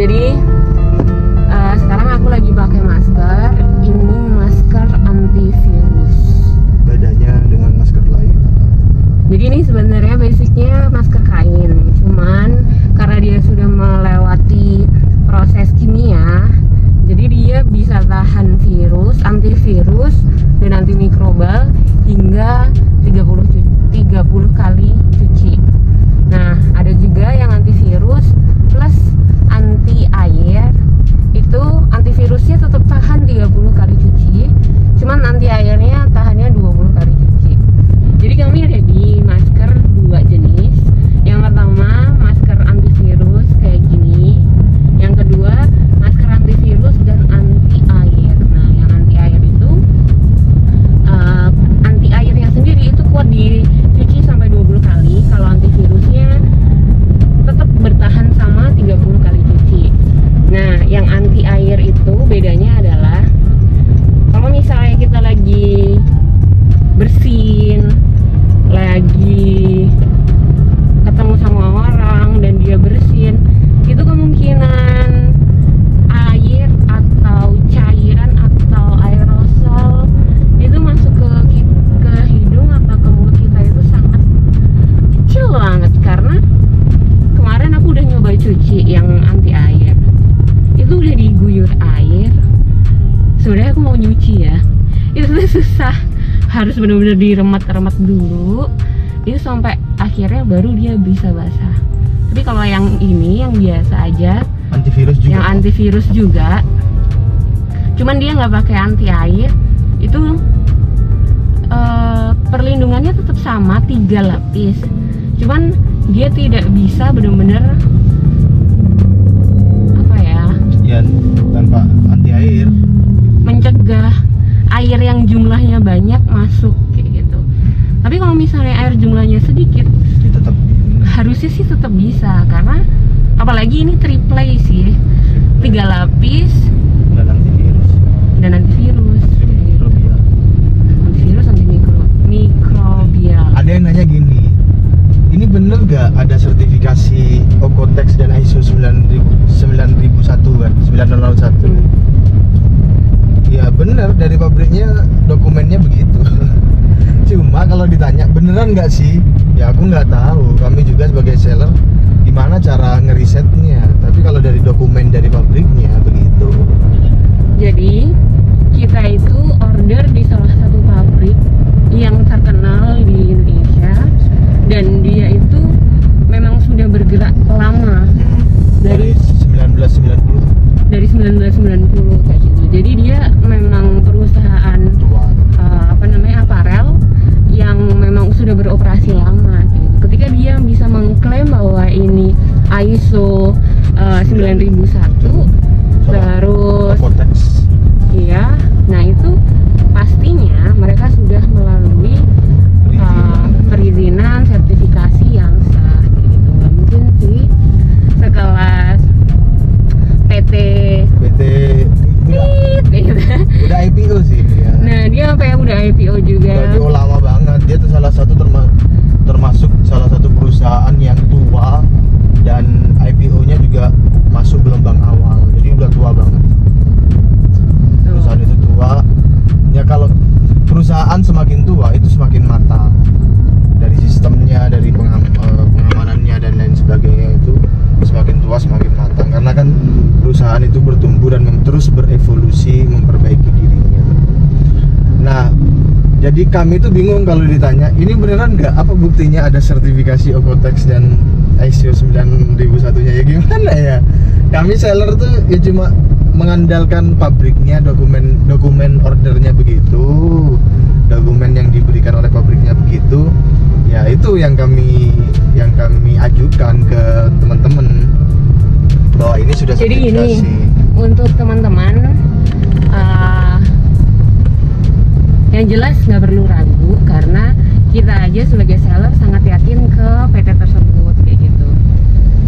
Jadi sekarang aku lagi pakai masker. Ini masker antivirus. Bedanya dengan masker lain? Jadi ini sebenarnya basicnya masker kain, cuman karena dia sudah melewati proses kimia, jadi dia bisa tahan virus, antivirus, dan antimikrobal hingga 30 kali cuci. Nah, ada juga yang antivirus plus anti air. Itu antivirusnya tetap tahan 30 kali cuci, cuman anti airnya tahannya 20 kali cuci. Jadi kami ready masker 2 jenis. Yang pertama masker antivirus kayak gini. Yang kedua masker antivirus dan anti air. Nah, yang anti air itu anti airnya sendiri itu kuat dicuci sampai 20 kali. Kalau antivirusnya tetap bertahan sama 30 kali cuci. Nah, yang anti air itu bedanya adalah kalau misalnya kita lagi bersin, lagi ketemu sama orang dan dia bersin, itu kemungkinan air atau cairan atau aerosol itu masuk ke hidung atau ke mulut kita itu sangat kecil banget. Karena kemarin aku udah nyoba cuci yang anti air, itu udah diguyur air. Sebenarnya aku mau nyuci ya, itu tuh susah, harus benar-benar diremat-remat dulu itu sampai akhirnya baru dia bisa basah. Tapi kalau yang ini yang biasa aja, Antivirus juga? yang antivirus juga, cuman dia nggak pakai anti air, itu perlindungannya tetap sama 3 lapis, cuman dia tidak bisa benar-benar apa ya, Ya, tanpa anti air. mencegah air yang jumlahnya banyak masuk kayak gitu. Tapi kalau misalnya air jumlahnya sedikit, Dia tetap harusnya sih tetap bisa, karena apalagi ini triple sih, 3 lapis dan antivirus. dan antivirus, Antimikrobial. antivirus antimikrobial. Ada yang nanya gini, ini bener gak ada sertifikasi Okotex dan ISO 9001 kan? 9001. Ya bener, dari pabriknya dokumennya begitu. Cuma kalau ditanya beneran nggak sih, ya aku nggak tahu. Kami juga sebagai seller gimana cara ngerisetnya. Tapi kalau dari dokumen dari pabriknya begitu. Jadi kita itu order di salah satu pabrik yang terkenal di Indonesia, dan dia itu memang sudah bergerak lama Dari 1990 dari 1990 kayak gitu. Jadi dia memang perusahaan tua. aparel yang memang sudah beroperasi lama gitu. Ketika dia bisa mengklaim bahwa ini ISO 9001 terus Okotex. iya, nah itu pastinya mereka sudah melalui perizinan sertifikasi yang sah gitu. Nggak mungkin sih sekelas PT kayak gitu. Udah IPO sih dia. Nah, dia sampai udah IPO juga. Udah IPO lama banget. Dia tuh salah satu termasuk salah satu perusahaan yang tua, dan IPO-nya juga masuk gelombang awal. Jadi udah tua banget. Perusahaan itu tua. Ya kalau perusahaan semakin tua itu semakin matang. Dari sistemnya, dari pengamanannya dan lain sebagainya, itu semakin tua semakin matang. Karena kan perusahaan itu bertumbuh dan terus berevolusi, memperbaiki dirinya. Nah, jadi kami tuh bingung kalau ditanya, ini beneran nggak? Apa buktinya ada sertifikasi Okotex dan ISO 9001-nya? Ya gimana ya? Kami seller tuh ya cuma mengandalkan pabriknya, dokumen ordernya begitu, dokumen yang diberikan oleh pabriknya begitu. Ya itu yang kami ajukan ke teman-teman bahwa ini sudah Jadi sertifikasi. ini untuk teman-teman yang jelas nggak perlu ragu, karena kita aja sebagai seller sangat yakin ke PT tersebut kayak gitu.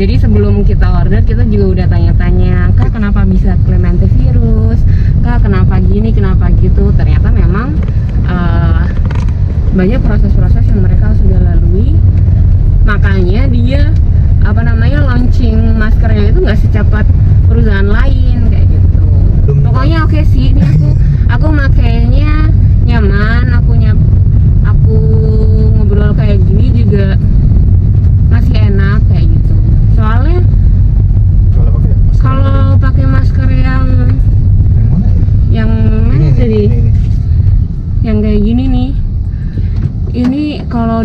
Jadi sebelum kita order, kita juga udah tanya-tanya, Kak kenapa bisa klaim antivirus, Kak kenapa gini, kenapa gitu. Ternyata memang banyak proses-proses yang mereka sudah lalui, makanya dia launching maskernya itu nggak secepat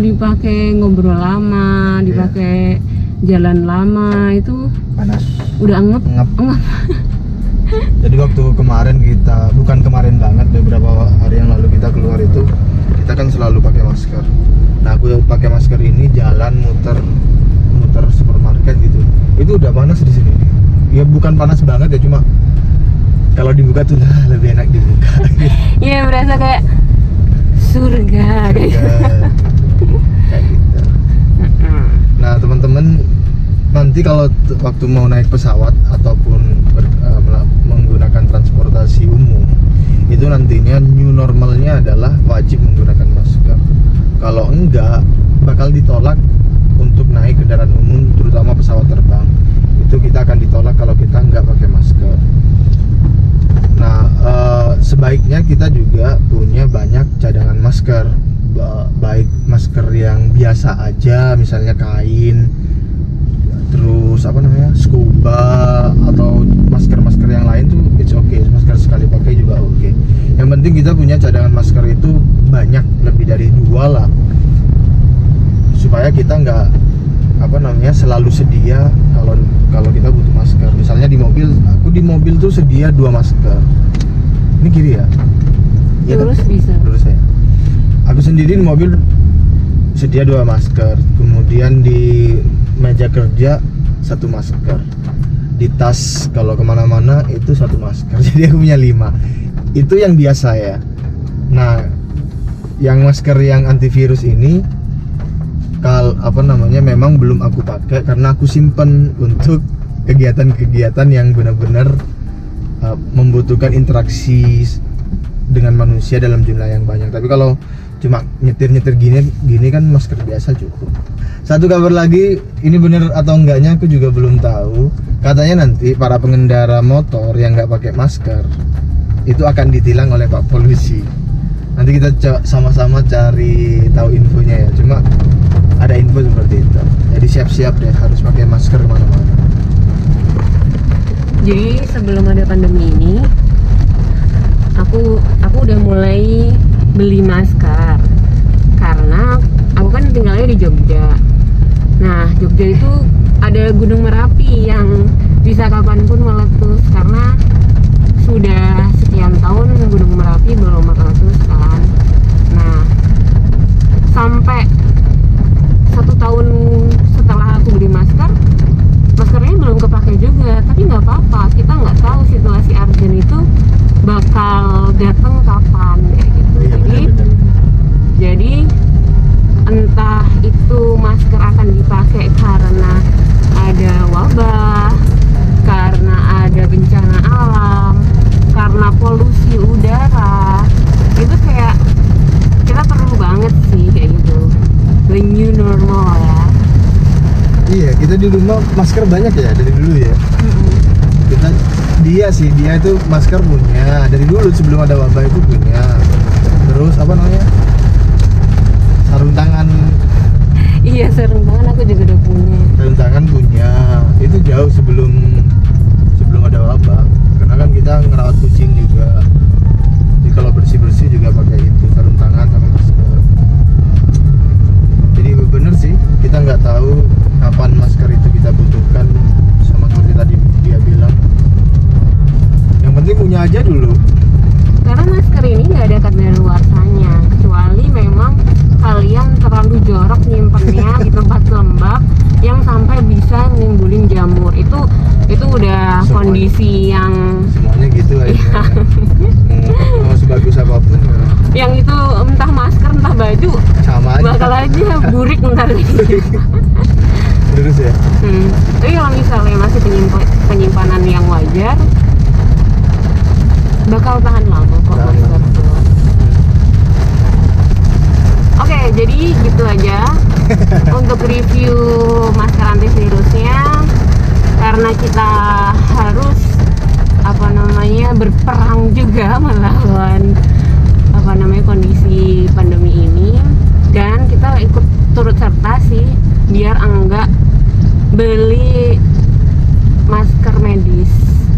dipakai ngobrol lama, dipakai jalan lama itu panas. udah ngep. Jadi waktu kemarin bukan kemarin banget, beberapa hari yang lalu kita keluar itu, kita kan selalu pakai masker. Nah, aku pakai masker ini jalan muter supermarket gitu. Itu udah panas di sini. Ya bukan panas banget ya, cuma kalau dibuka tuh lebih enak dibuka. Iya, berasa kayak surga kayak gitu. Nah, teman-teman, nanti kalau waktu mau naik pesawat ataupun menggunakan transportasi umum, itu nantinya new normalnya adalah wajib menggunakan masker. Kalau enggak, bakal ditolak untuk naik kendaraan umum, terutama pesawat terbang. Itu kita akan ditolak kalau kita enggak pakai masker. Nah, sebaiknya kita juga punya banyak cadangan masker, baik masker yang biasa aja, misalnya kain, terus scuba, atau masker yang lain tuh it's okay, masker sekali pakai juga okay. Yang penting kita punya cadangan masker itu banyak, lebih dari 2 lah, supaya kita nggak selalu sedia kalau kita butuh masker. Misalnya aku di mobil tuh sedia 2 masker. Ini kiri ya? Lurus bisa. Lurus ya. Aku sendiri di mobil sedia 2 masker. Kemudian di meja kerja 1 masker. Di tas kalau kemana-mana itu 1 masker. Jadi aku punya 5. Itu yang biasa ya. Nah, yang masker yang antivirus ini memang belum aku pakai karena aku simpen untuk kegiatan-kegiatan yang benar-benar membutuhkan interaksi dengan manusia dalam jumlah yang banyak. Tapi kalau cuma nyetir gini kan masker biasa cukup. Satu kabar lagi, ini bener atau enggaknya aku juga belum tahu. Katanya nanti para pengendara motor yang nggak pakai masker itu akan ditilang oleh Pak Polisi. Nanti kita sama-sama cari tahu infonya ya. Cuma ada info seperti itu. Jadi siap-siap deh, harus pakai masker kemana-mana. Jadi sebelum ada pandemi ini, aku udah mulai beli masker karena aku kan tinggalnya di Jogja. Nah, Jogja itu ada Gunung Merapi yang bisa kapanpun meletus karena sudah sekian tahun Gunung Merapi belum meletus kan. Nah, sampai 1 tahun setelah aku beli maskernya belum kepake juga. Tapi nggak apa-apa, kita nggak tahu situasi urgent itu bakal datang kapan kayak gitu. Jadi entah itu masker akan dipakai karena ada wabah, karena ada bencana alam, karena polusi udara, itu kayak kita perlu banget sih kayak gitu, the new normal ya. Iya, kita di rumah masker banyak ya dari dulu ya. Dia itu masker punya dari dulu sebelum ada wabah itu punya. Terus sarung tangan. Iya, sarung tangan aku juga udah punya. Sarung tangan punya. Itu jauh sebelum ada wabah. Karena kan kita ngerawat kucing juga. Jadi kalau bersih juga pakai itu, sarung tangan sama masker. Jadi bener sih, kita nggak tahu kapan masker itu kita butuhkan. Sama seperti tadi dia bilang, yang penting punya aja dulu. Karena masker ini nggak ada kadaluarsanya, kecuali memang kalian terlalu jorok nyimpennya di tempat lembab yang sampai bisa nimbulin jamur. Itu udah semuanya, kondisi yang semuanya gitu aja. Mau sebagus apapun ya. Yang itu entah masker entah baju sama aja, bakal aja burik ntar lagi. Terus ya. Tapi kalau misalnya masih penyimpanan yang wajar, bakal tahan lama kok masker tuh. Oke, jadi gitu aja untuk review masker antivirusnya. Karena kita harus berperang juga melawan kondisi pandemi ini, dan kita ikut turut serta sih biar enggak beli masker medis,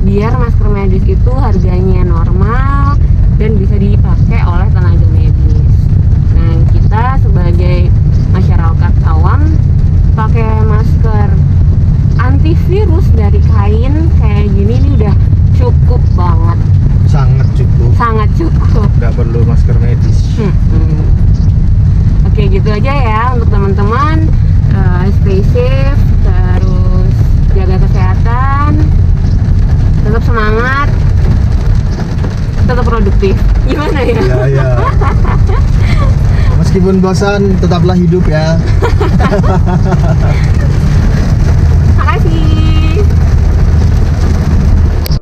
biar masker medis itu harganya normal dan bisa dipakai oleh tenaga medis. Nah, kita sebagai masyarakat awam pakai masker antivirus dari kain kayak gini ini udah cukup banget, Sangat cukup. sangat cukup. Nggak perlu masker medis. Oke, gitu aja ya untuk teman-teman. Stay safe, terus jaga kesehatan, tetap semangat, tetap produktif. Gimana ya? Ya. Meskipun bosan, tetaplah hidup ya.